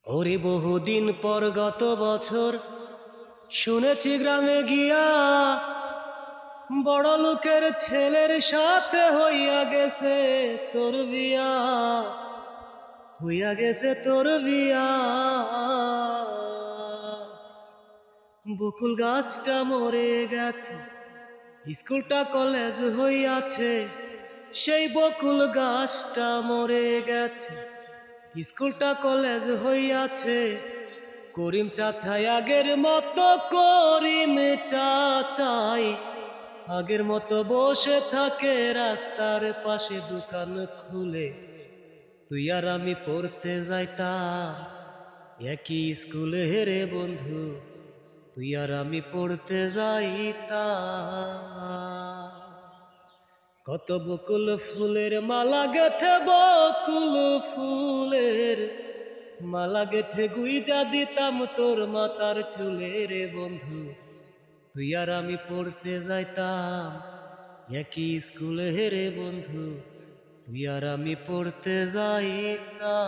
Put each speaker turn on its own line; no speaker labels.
ওরে বহুদিন পর গত বছর শুনেছি গ্রামে গিয়া বড় লোকের ছেলের সাথে হইয়া গেছে তোর বিয়া, হইয়া গেছে তোর বিয়া। বকুল গাছটা মরে গেছে, স্কুলটা কলেজ হইয়াছে। সেই বকুল গাছটা মরে গেছে, স্কুলটা কলেজ হইয়াছে। করিম চাচাই আগের মতো, করিম চাচাই আগের মতো বসে থাকে রাস্তার পাশে দোকান খুলে। তুই আর আমি পড়তে যাইতাম একই স্কুলে রে বন্ধু, তুই আর আমি পড়তে যাইতাম। কত বকুল ফুলের মালা গেথে, বকুল ফুলের মালা গেথে গুইজা দিতাম তোর মাতার চুলে রে বন্ধু, তুই আর আমি পড়তে যাইতাম একই স্কুলে রে বন্ধু, তুই আর আমি পড়তে যাইতাম।